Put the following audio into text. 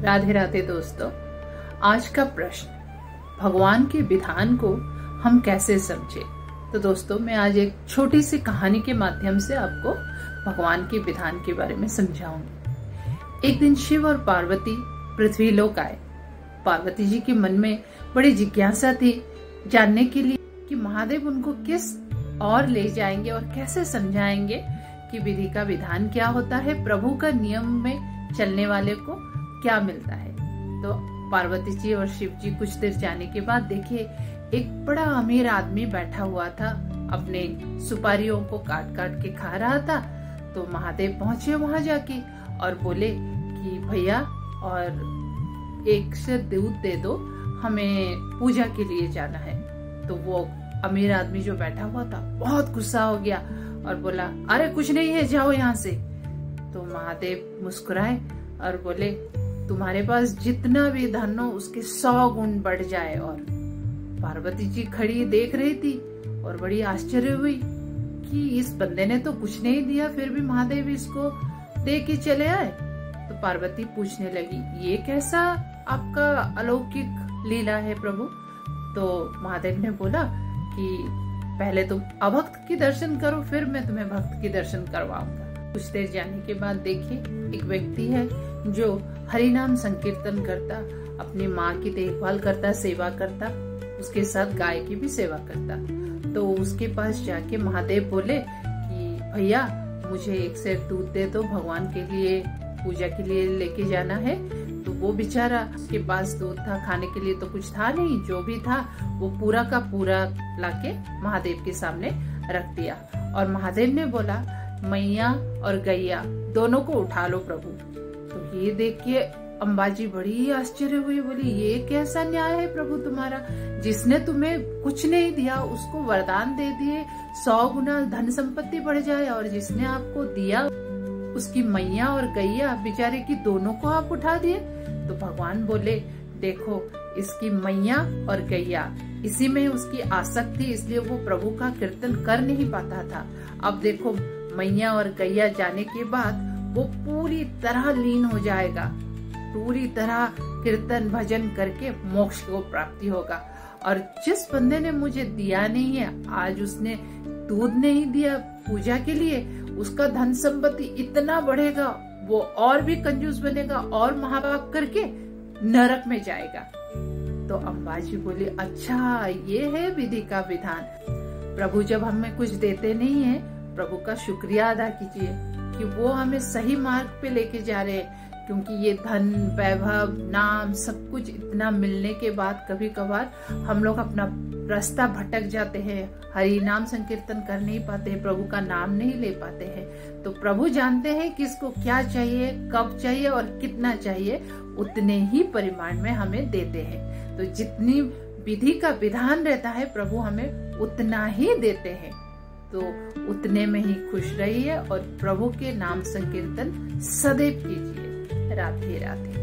राधे राधे दोस्तों। आज का प्रश्न, भगवान के विधान को हम कैसे समझे। तो दोस्तों, मैं आज एक छोटी सी कहानी के माध्यम से आपको भगवान के विधान के बारे में समझाऊंगी। एक दिन शिव और पार्वती पृथ्वी लोक आए। पार्वती जी के मन में बड़ी जिज्ञासा थी जानने के लिए कि महादेव उनको किस और ले जाएंगे और कैसे समझाएंगे कि विधि का विधान क्या होता है, प्रभु का नियम में चलने वाले को क्या मिलता है। तो पार्वती जी और शिव जी कुछ देर जाने के बाद देखिए एक बड़ा अमीर आदमी बैठा हुआ था, अपने सुपारियों को काट काट के खा रहा था। तो महादेव पहुंचे वहां जाके और बोले कि भैया और एक से दूध दे दो, हमें पूजा के लिए जाना है। तो वो अमीर आदमी जो बैठा हुआ था बहुत गुस्सा हो गया और बोला, अरे कुछ नहीं है, जाओ यहाँ से। तो महादेव मुस्कुराए और बोले, तुम्हारे पास जितना भी धन हो उसके 100 गुण बढ़ जाए। और पार्वती जी खड़ी देख रही थी और बड़ी आश्चर्य हुई कि इस बंदे ने तो कुछ नहीं दिया, फिर भी महादेव इसको दे के चले आए। तो पार्वती पूछने लगी, ये कैसा आपका अलौकिक लीला है प्रभु। तो महादेव ने बोला कि पहले तुम अभक्त की दर्शन करो, फिर मैं तुम्हें भक्त की दर्शन करवाऊंगा। कुछ देर जाने के बाद देखिए एक व्यक्ति है जो हरि नाम संकीर्तन करता, अपनी माँ की देखभाल करता, सेवा करता, उसके साथ गाय की भी सेवा करता। तो उसके पास जाके महादेव बोले कि भैया मुझे एक सेर दूध दे दो, भगवान के लिए पूजा के लिए लेके जाना है। तो वो बेचारा, उसके पास दूध था, खाने के लिए तो कुछ था नहीं, जो भी था वो पूरा का पूरा लाके महादेव के सामने रख दिया। और महादेव ने बोला, मैया और गैया दोनों को उठा लो प्रभु। तो ये देख के अंबाजी बड़ी आश्चर्य हुई, बोली ये कैसा न्याय है प्रभु तुम्हारा, जिसने तुम्हें कुछ नहीं दिया उसको वरदान दे दिए 100 गुना धन संपत्ति बढ़ जाए, और जिसने आपको दिया उसकी मैया और गैया बेचारे की दोनों को आप उठा दिए। तो भगवान बोले, देखो इसकी मैया और गैया, इसी में उसकी आसक्ति, इसलिए वो प्रभु का कीर्तन कर नहीं पाता था। अब देखो मैया और गैया जाने के बाद वो पूरी तरह लीन हो जाएगा, पूरी तरह कीर्तन भजन करके मोक्ष को प्राप्ति होगा। और जिस बंदे ने मुझे दिया नहीं है, आज उसने दूध नहीं दिया पूजा के लिए, उसका धन संपत्ति इतना बढ़ेगा, वो और भी कंजूस बनेगा और महापाप करके नरक में जाएगा। तो अंबाजी बोली, अच्छा ये है विधि का विधान। प्रभु जब हमें कुछ देते नहीं है, प्रभु का शुक्रिया अदा कीजिए कि वो हमें सही मार्ग पे लेके जा रहे हैं। क्योंकि ये धन, वैभव, नाम सब कुछ इतना मिलने के बाद कभी कभार हम लोग अपना रास्ता भटक जाते हैं, हरि नाम संकीर्तन कर नहीं पाते, प्रभु का नाम नहीं ले पाते हैं। तो प्रभु जानते हैं किसको क्या चाहिए, कब चाहिए और कितना चाहिए, उतने ही परिमाण में हमें देते हैं। तो जितनी विधि का विधान रहता है प्रभु हमें उतना ही देते हैं। तो उतने में ही खुश रहिए और प्रभु के नाम संकीर्तन सदैव कीजिए। राधे राधे।